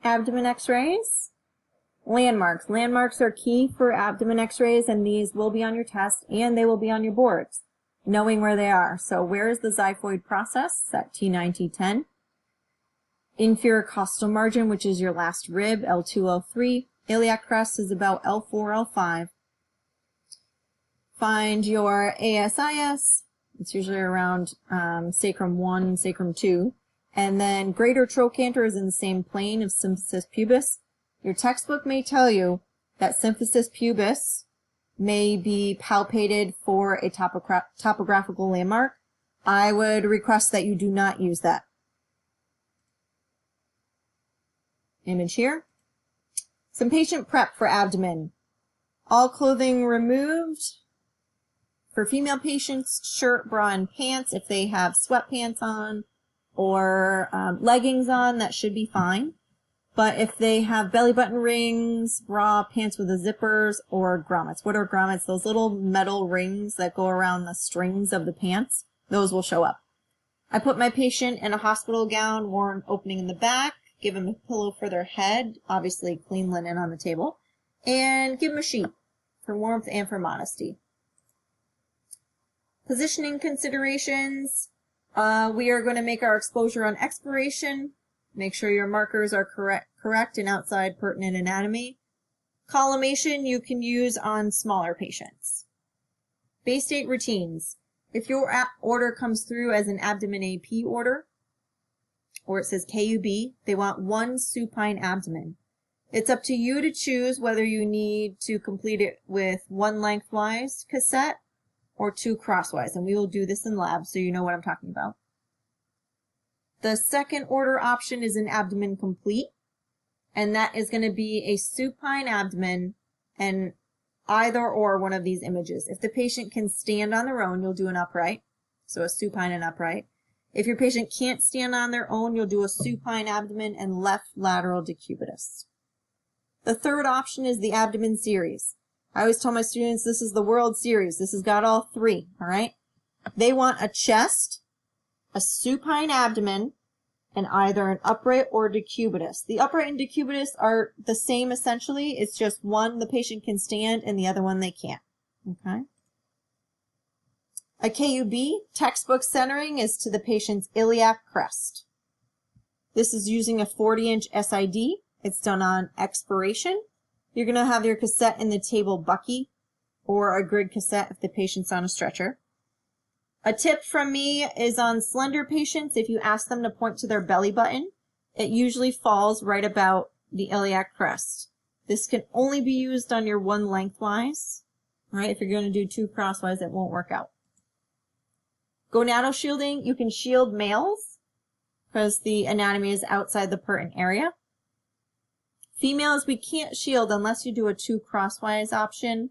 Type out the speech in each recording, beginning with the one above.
Abdomen x-rays. Landmarks. Landmarks are key for abdomen x-rays, and these will be on your test and they will be on your boards, knowing where they are. So where is the xiphoid process? It's at T9, T10. Inferior costal margin, which is your last rib, L2, L3. Iliac crest is about L4, L5. Find your ASIS. It's usually around sacrum 1, sacrum 2. And then greater trochanter is in the same plane of symphysis pubis. Your textbook may tell you that symphysis pubis may be palpated for a topographical landmark. I would request that you do not use that. Image here. Some patient prep for abdomen. All clothing removed. For female patients, shirt, bra, and pants. If they have sweatpants on or leggings on, that should be fine. But if they have belly button rings, bra, pants with the zippers, or grommets. What are grommets? Those little metal rings that go around the strings of the pants. Those will show up. I put my patient in a hospital gown, worn opening in the back, give them a pillow for their head, obviously clean linen on the table, and give them a sheet for warmth and for modesty. Positioning considerations. We are going to make our exposure on expiration. Make sure your markers are correct and outside pertinent anatomy. Collimation you can use on smaller patients. Base date routines. If your order comes through as an abdomen AP order, or it says KUB, they want one supine abdomen. It's up to you to choose whether you need to complete it with one lengthwise cassette or two crosswise, and we will do this in lab so you know what I'm talking about. The second order option is an abdomen complete, and that is going to be a supine abdomen and either or one of these images. If the patient can stand on their own, you'll do an upright, so a supine and upright. If your patient can't stand on their own, you'll do a supine abdomen and left lateral decubitus. The third option is the abdomen series. I always tell my students this is the World Series. This has got all three, all right? They want a chest, a supine abdomen, and either an upright or decubitus. The upright and decubitus are the same essentially. It's just one the patient can stand and the other one they can't. Okay. A KUB, textbook centering, is to the patient's iliac crest. This is using a 40-inch SID. It's done on expiration. You're going to have your cassette in the table bucky or a grid cassette if the patient's on a stretcher. A tip from me is on slender patients, if you ask them to point to their belly button, it usually falls right about the iliac crest. This can only be used on your one lengthwise. All right, if you're going to do two crosswise, it won't work out. Gonadal shielding, you can shield males because the anatomy is outside the pertinent area. Females, we can't shield unless you do a two crosswise option.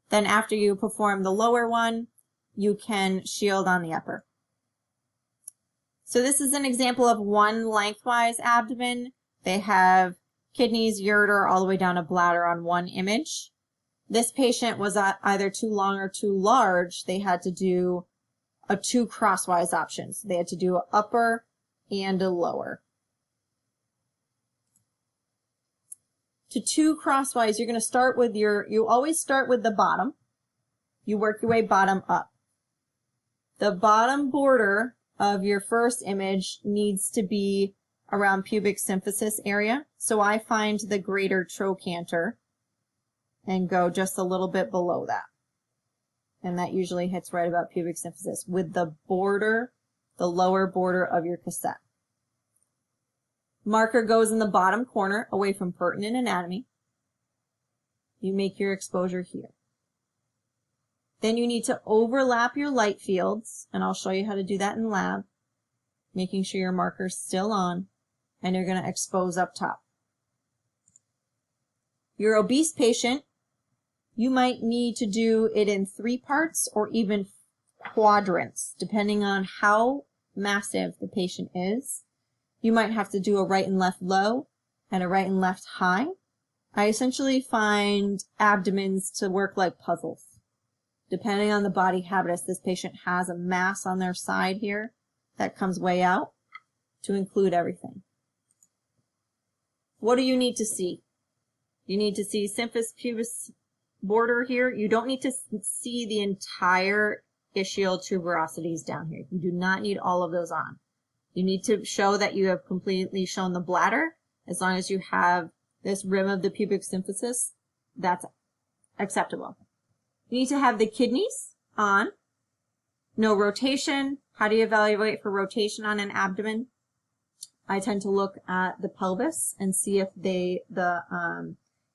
Then after you perform the lower one, you can shield on the upper. So this is an example of one lengthwise abdomen. They have kidneys, ureter, all the way down to bladder on one image. This patient was either too long or too large. They had to do a two crosswise option. So they had to do an upper and a lower. To two crosswise, you're going to start with you always start with the bottom. You work your way bottom up. The bottom border of your first image needs to be around pubic symphysis area. So I find the greater trochanter and go just a little bit below that. And that usually hits right about pubic symphysis with the border, the lower border of your cassette. Marker goes in the bottom corner away from pertinent anatomy. You make your exposure here. Then you need to overlap your light fields, and I'll show you how to do that in lab, making sure your marker's still on, and you're going to expose up top. Your obese patient, you might need to do it in 3 parts or even quadrants, depending on how massive the patient is. You might have to do a right and left low and a right and left high. I essentially find abdomens to work like puzzles. Depending on the body habitus, this patient has a mass on their side here that comes way out to include everything. What do you need to see? You need to see symphysis pubis border here. You don't need to see the entire ischial tuberosities down here. You do not need all of those on. You need to show that you have completely shown the bladder. As long as you have this rim of the pubic symphysis, that's acceptable. You need to have the kidneys on. No rotation. How do you evaluate for rotation on an abdomen? I tend to look at the pelvis and see if the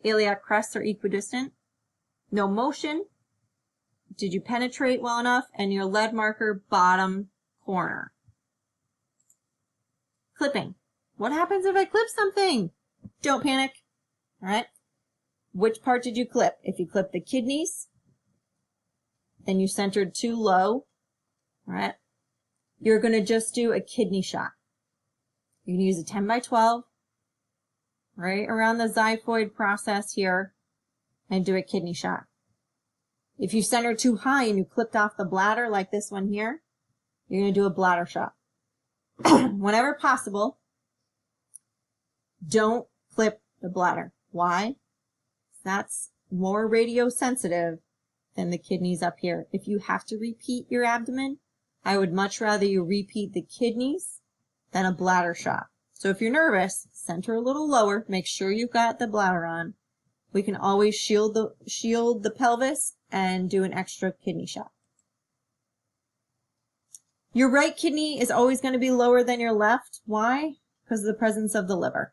iliac crests are equidistant. No motion. Did you penetrate well enough? And your lead marker bottom corner. Clipping. What happens if I clip something? Don't panic. All right. Which part did you clip? If you clip the kidneys, then you centered too low. All right. You're going to just do a kidney shot. You can use a 10 by 12 right around the xiphoid process here and do a kidney shot. If you center too high and you clipped off the bladder like this one here, you're going to do a bladder shot. Whenever possible, don't clip the bladder. Why? That's more radiosensitive than the kidneys up here. If you have to repeat your abdomen, I would much rather you repeat the kidneys than a bladder shot. So if you're nervous, center a little lower. Make sure you've got the bladder on. We can always shield the pelvis and do an extra kidney shot. Your right kidney is always going to be lower than your left. Why? Because of the presence of the liver.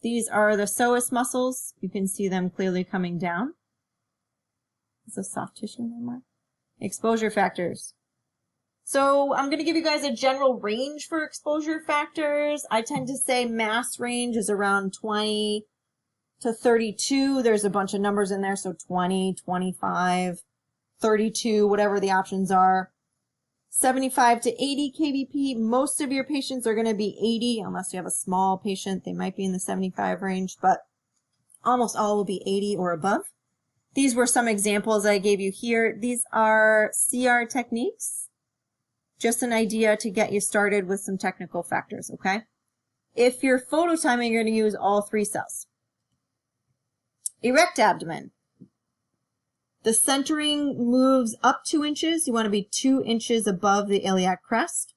These are the psoas muscles. You can see them clearly coming down. It's a soft tissue anymore. Exposure factors. So I'm going to give you guys a general range for exposure factors. I tend to say mass range is around 20 to 32. There's a bunch of numbers in there, so 20, 25, 32, whatever the options are. 75 to 80 kVp. Most of your patients are going to be 80, unless you have a small patient. They might be in the 75 range, but almost all will be 80 or above. These were some examples I gave you here. These are CR techniques. Just an idea to get you started with some technical factors, okay? If you're phototiming, you're going to use all three cells. Erect abdomen. The centering moves up 2 inches. You want to be 2 inches above the iliac crest.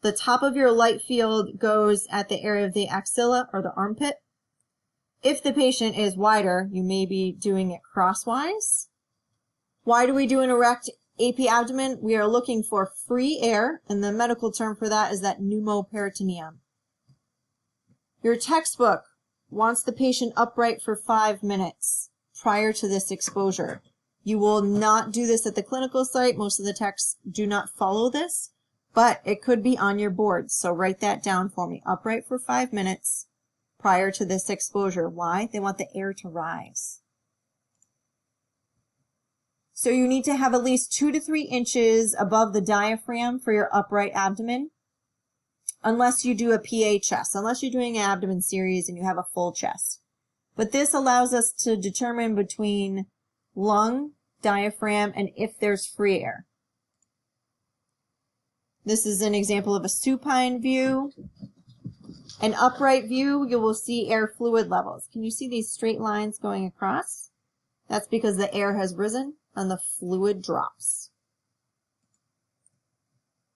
The top of your light field goes at the area of the axilla or the armpit. If the patient is wider, you may be doing it crosswise. Why do we do an erect AP abdomen? We are looking for free air, and the medical term for that is that pneumoperitoneum. Your textbook wants the patient upright for 5 minutes prior to this exposure. You will not do this at the clinical site. Most of the texts do not follow this, but it could be on your board. So write that down for me. Upright for 5 minutes prior to this exposure. Why? They want the air to rise. So you need to have at least 2 to 3 inches above the diaphragm for your upright abdomen, unless you do a PA chest, unless you're doing an abdomen series and you have a full chest. But this allows us to determine between lung, diaphragm, and if there's free air. This is an example of a supine view. An upright view, you will see air fluid levels. Can you see these straight lines going across? That's because the air has risen and the fluid drops.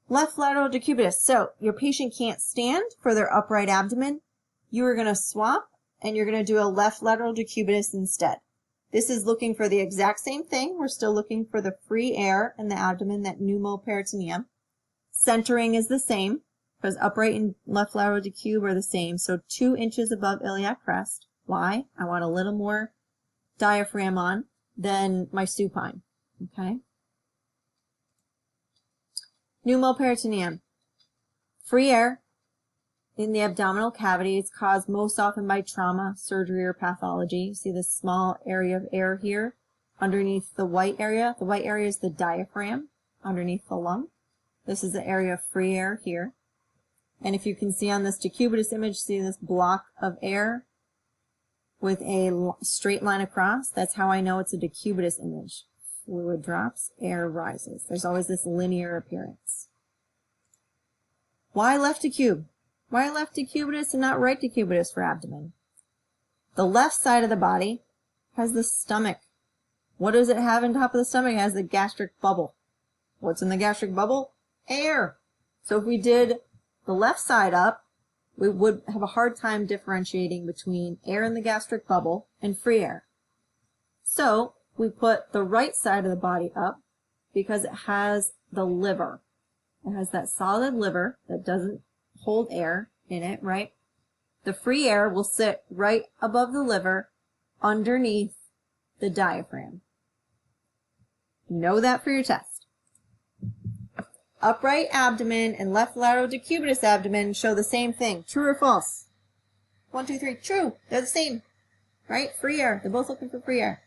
Left lateral decubitus. So your patient can't stand for their upright abdomen. You are going to swap and you're going to do a left lateral decubitus instead. This is looking for the exact same thing. We're still looking for the free air in the abdomen, that pneumoperitoneum. Centering is the same because upright and left lateral decube are the same. So 2 inches above iliac crest. Why? I want a little more diaphragm on than my supine. Okay. Pneumoperitoneum. Free air in the abdominal cavity. It's caused most often by trauma, surgery, or pathology. You see this small area of air here underneath the white area. The white area is the diaphragm underneath the lung. This is the area of free air here. And if you can see on this decubitus image, see this block of air with a straight line across? That's how I know it's a decubitus image. Fluid drops, air rises. There's always this linear appearance. Why left decube? Why left decubitus and not right decubitus for abdomen? The left side of the body has the stomach. What does it have on top of the stomach? It has the gastric bubble. What's in the gastric bubble? Air. So if we did the left side up, we would have a hard time differentiating between air in the gastric bubble and free air. So we put the right side of the body up because it has the liver. It has that solid liver that doesn't hold air in it, right? The free air will sit right above the liver underneath the diaphragm. Know that for your test. Upright abdomen and left lateral decubitus abdomen show the same thing. True or false? 1, 2, 3. True. They're the same, right? Free air. They're both looking for free air.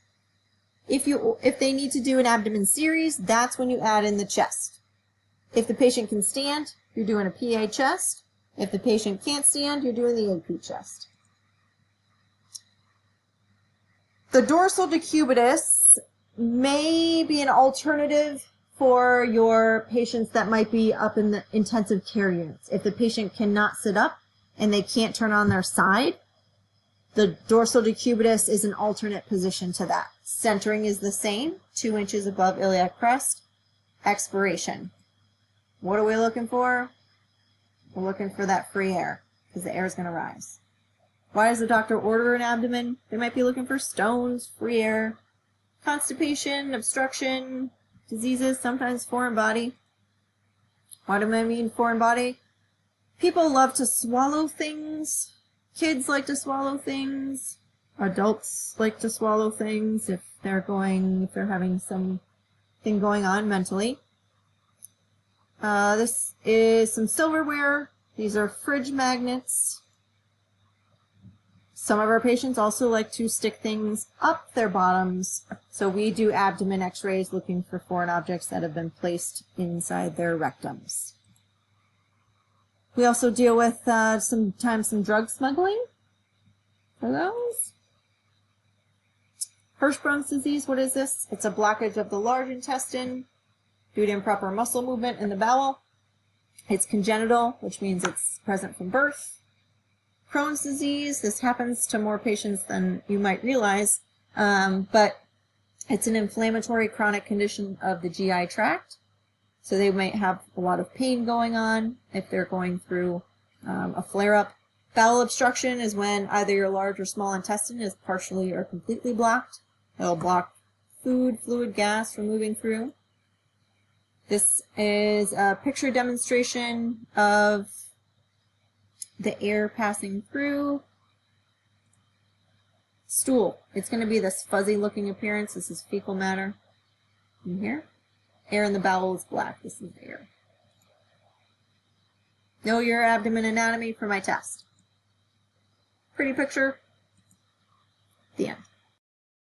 If they need to do an abdomen series, that's when you add in the chest. If the patient can stand, you're doing a PA chest. If the patient can't stand, you're doing the AP chest. The dorsal decubitus may be an alternative for your patients that might be up in the intensive care units. If the patient cannot sit up and they can't turn on their side, the dorsal decubitus is an alternate position to that. Centering is the same, 2 inches above iliac crest. Expiration. What are we looking for? We're looking for that free air because the air is going to rise. Why does the doctor order an abdomen? They might be looking for stones, free air, constipation, obstruction, diseases, sometimes foreign body. Why do I mean foreign body? People love to swallow things. Kids like to swallow things. Adults like to swallow things if they're having something going on mentally. This is some silverware. These are fridge magnets. Some of our patients also like to stick things up their bottoms, so we do abdomen x-rays looking for foreign objects that have been placed inside their rectums. We also deal with sometimes some drug smuggling for those. Hirschsprung's disease, what is this? It's a blockage of the large intestine due to improper muscle movement in the bowel. It's congenital, which means it's present from birth. Crohn's disease, this happens to more patients than you might realize, but it's an inflammatory chronic condition of the GI tract. So they might have a lot of pain going on if they're going through a flare-up. Bowel obstruction is when either your large or small intestine is partially or completely blocked. It'll block food, fluid, gas from moving through. This is a picture demonstration of the air passing through. Stool. It's going to be this fuzzy looking appearance. This is fecal matter in here. Air in the bowel is black. This is air. Know your abdomen anatomy for my test. Pretty picture. The end.